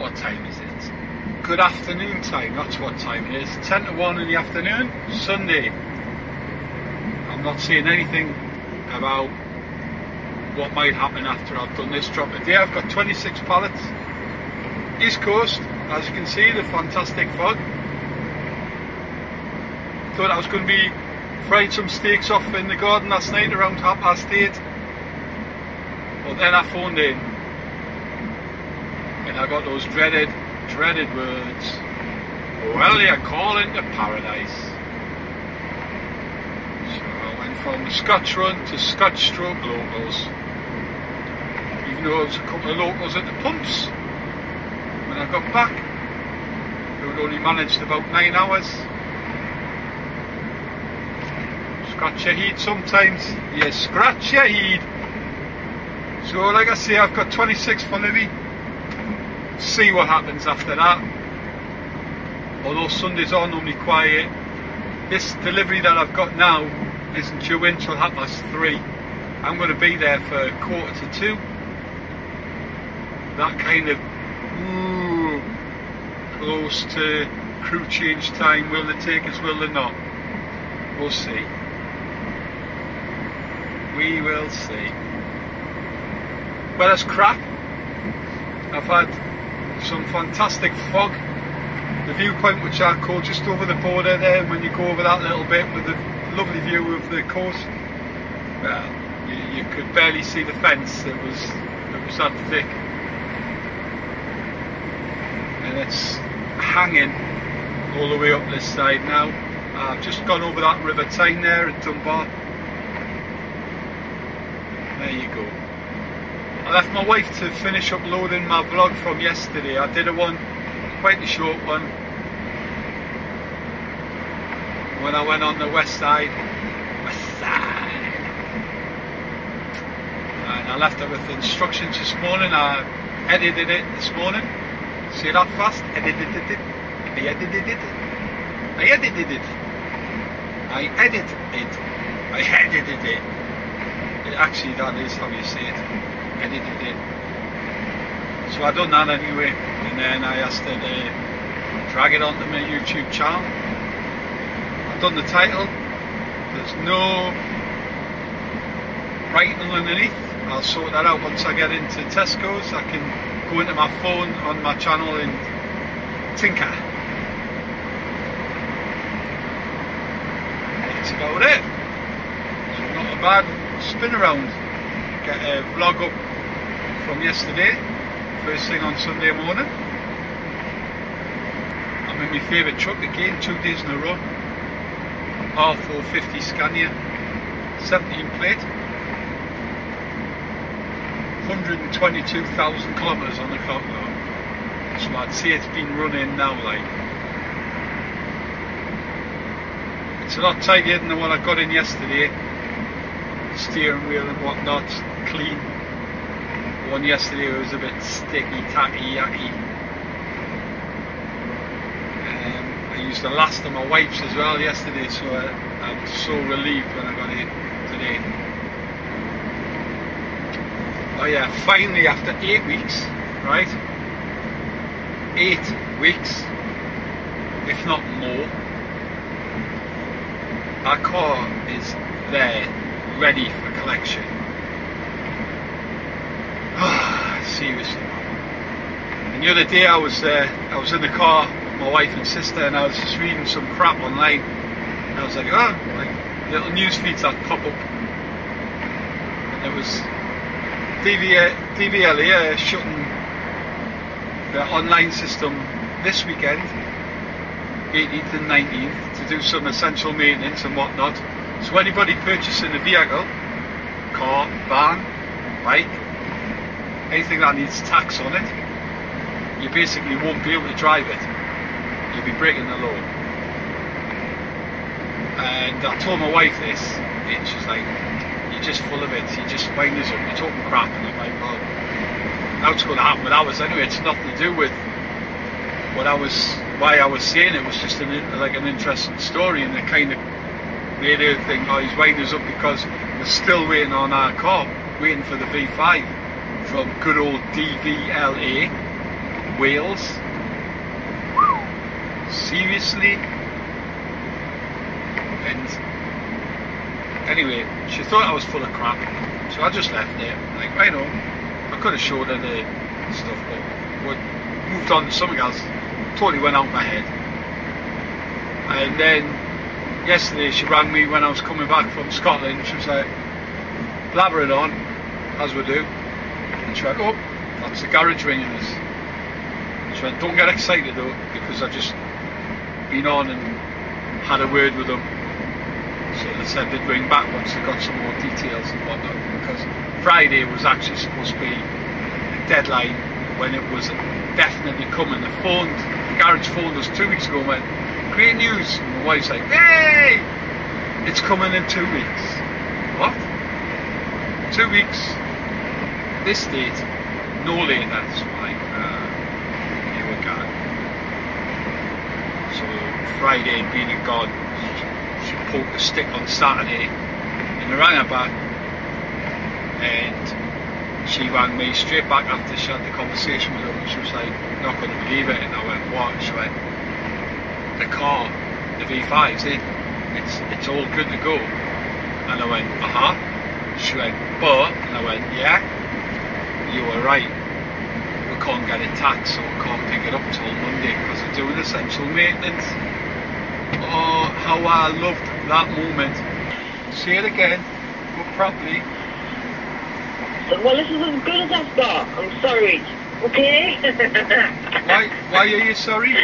what time is it? Good afternoon time, that's what time it is. 10 to 1 in the afternoon, Sunday. I'm not saying anything about what might happen after I've done this drop today. I've got 26 pallets. East Coast, as you can see, the fantastic fog. Thought I was going to be frying some steaks off in the garden last night around 8:30. But then I phoned in and I got those dreaded words. Well, you're calling to paradise. So I went from Scotch Run to Scotch Stroke Locals. Even though there was a couple of locals at the pumps. When I got back, we had only managed about 9 hours. Scratch your head sometimes, you scratch your head. So like I say, I've got 26 for Livy. See what happens after that. Although Sundays are normally quiet, this delivery that I've got now isn't due in till 3:30. I'm going to be there for 1:45. That kind of close to crew change time. Will they take us, will they not? We'll see. We will see. Well, it's crap. I've had some fantastic fog. The viewpoint which I call just over the border there, when you go over that little bit with the lovely view of the coast, well, you could barely see the fence. It was that thick. And it's hanging all the way up this side now. I've just gone over that River Tyne there at Dunbar. There you go. I left my wife to finish uploading my vlog from yesterday. I did quite a short one, when I went on the west side. And I left her with instructions this morning. I edited it this morning. Say that fast. Edited it. I edited it. I edited it. I edited it. I edited it. Actually, that is how you say it. Edited it. So I done that anyway, and then I asked her to drag it onto my YouTube channel. I've done the title. There's no writing underneath. I'll sort that out once I get into Tesco's. I can go into my phone on my channel and tinker. That's about it. So not a bad spin around. Get a vlog up from yesterday, first thing on Sunday morning. I'm in my favourite truck again, 2 days in a row. R450 Scania, 17 plate, 122,000 kilometres on the clock now. So I'd say it's been running now, like. It's a lot tidier than the one I got in yesterday. Steering wheel and whatnot, clean. The one yesterday was a bit sticky, tacky, yucky. I used the last of my wipes as well yesterday, so I was so relieved when I got it today. Oh yeah, finally after 8 weeks, right? 8 weeks, if not more, our car is there, ready for collection. Seriously. And the other day I was in the car with my wife and sister, and I was just reading some crap online, and I was like, like little news feeds that pop up, and there was DVLA shutting the online system this weekend, 18th and 19th, to do some essential maintenance and whatnot. So anybody purchasing a vehicle, car, van, bike, anything that needs tax on it, you basically won't be able to drive it. You'll be breaking the law. And I told my wife this, and she's like, you're just full of it, you just wind us up, you're talking crap. And I'm like, well, that's going to happen with ours anyway. It's nothing to do with why I was saying it. Was just an interesting story, and it kind of made her think, oh, he's winding us up because we're still waiting on our car, waiting for the V5 from good old DVLA. Wales. Seriously? And anyway, she thought I was full of crap, so I just left it. Like, I know, I could have showed her the stuff, but we moved on to something else. Totally went out of my head. And then yesterday she rang me when I was coming back from Scotland. She was like, blabbering on, as we do. And she went, oh, that's the garage ringing us. She went, don't get excited though, because I've just been on and had a word with them. So they said they'd ring back once they got some more details and whatnot, because Friday was actually supposed to be the deadline when it was definitely coming. The garage phoned us 2 weeks ago and went, great news. And my wife's like, hey, it's coming in 2 weeks. What? 2 weeks? This date? No later. So like, here we go. So Friday being gone, she poked the stick on Saturday and I rang her back, and she rang me straight back after she had the conversation with her, and she was like, not going to believe it. And I went, what? She went, the car, the V5's in, it's all good to go. And I went, She went, but? And I went, yeah, you were right, we can't get it taxed, so we can't pick it up till Monday because we're doing essential maintenance. Oh, how I loved that moment. Say it again, but properly. Well, this is as good as I've got. I'm sorry. Okay? Why are you sorry?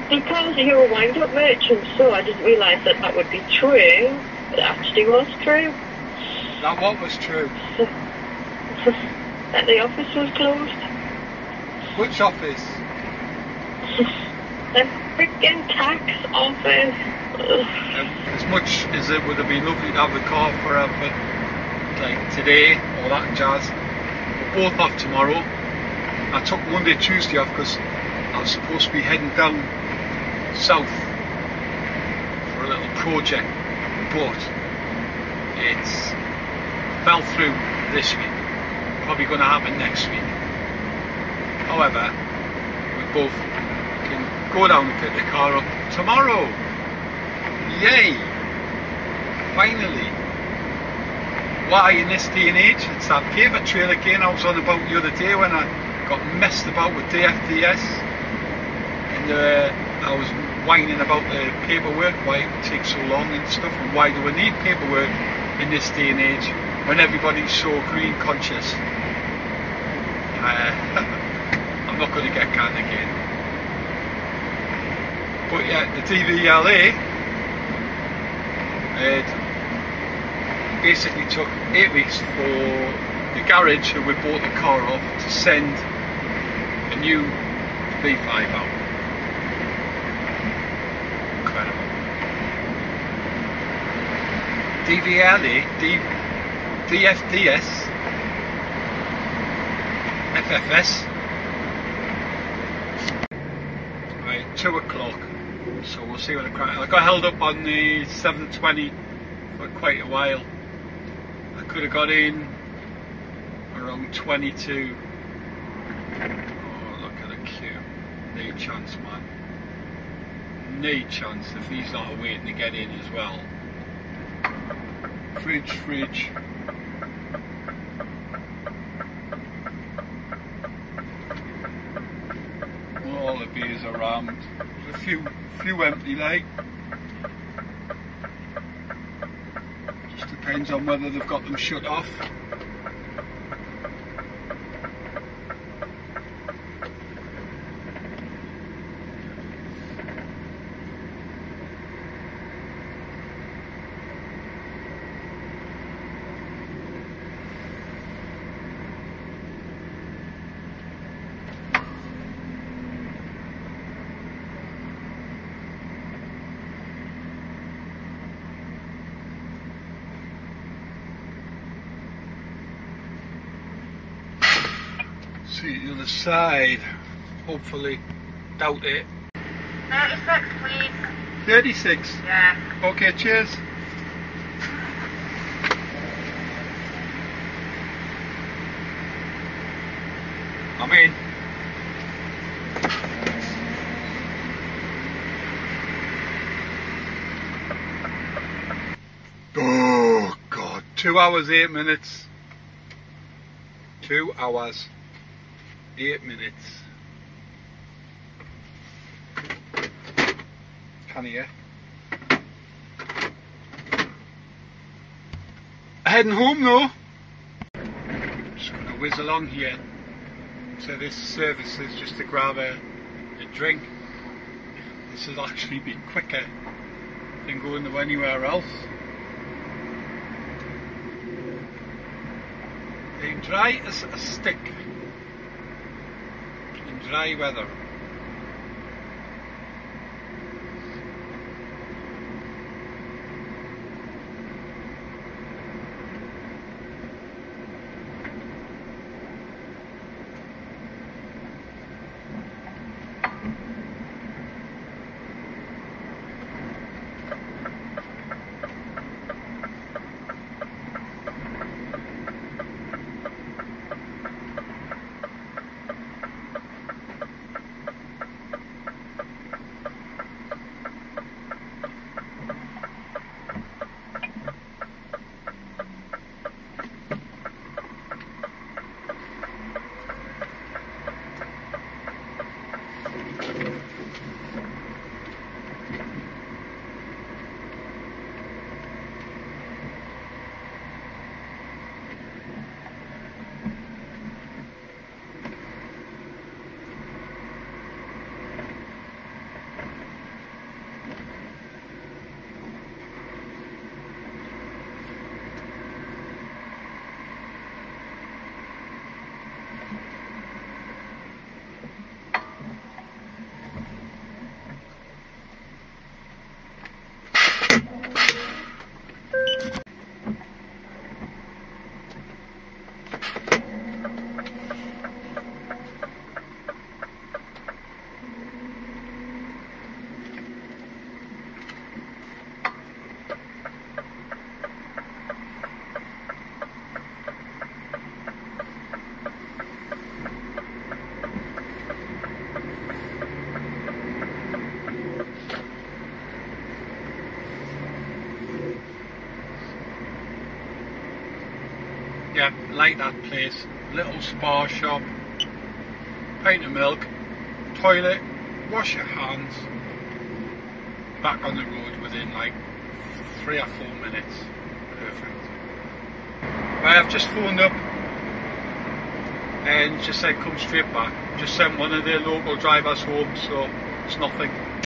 Because you're a wind-up merchant, so I didn't realise that would be true. But it actually was true. That what was true? That the office was closed. Which office? The freaking tax office. As much as it would have been lovely to have the car forever, like today, all that jazz, we're both off tomorrow. I took Monday, Tuesday off because I was supposed to be heading down south for a little project, but it's fell through this week. Probably going to happen next week. However, we both can go down and pick the car up tomorrow. Yay! Finally. Why in this day and age? It's that paper trail again I was on about the other day when I got messed about with DFDS, and I was whining about the paperwork, why it would take so long and stuff, and why do we need paperwork in this day and age when everybody's so green conscious. I'm not going to get canned again. But yeah, the DVLA, it basically took 8 weeks for the garage who we bought the car off to send a new V5 out. Incredible. DVLA, DFDS, FFS. Right, 2 o'clock. So we'll see what the crack. I got held up on the 720 for quite a while. I could have got in around 22. Oh, look at the queue. No chance, man. No chance if he's not waiting to get in as well. Fridge. All the beers are rammed. There's a few empty, like. Just depends on whether they've got them shut off. See the other side, hopefully. Doubt it. 36, please. 36? Yeah. Okay, cheers. I'm in. Oh God, 2 hours 8 minutes. 2 hours 8 minutes. Can you hear? Heading home though. Just gonna whiz along here to this services just to grab a drink. This will actually be quicker than going to anywhere else. They're dry as a stick in dry weather. Yeah, like that place. Little spa shop, pint of milk, toilet, wash your hands, back on the road within like 3 or 4 minutes. Perfect. But I've just phoned up and just said come straight back. Just sent one of their local drivers home, so it's nothing.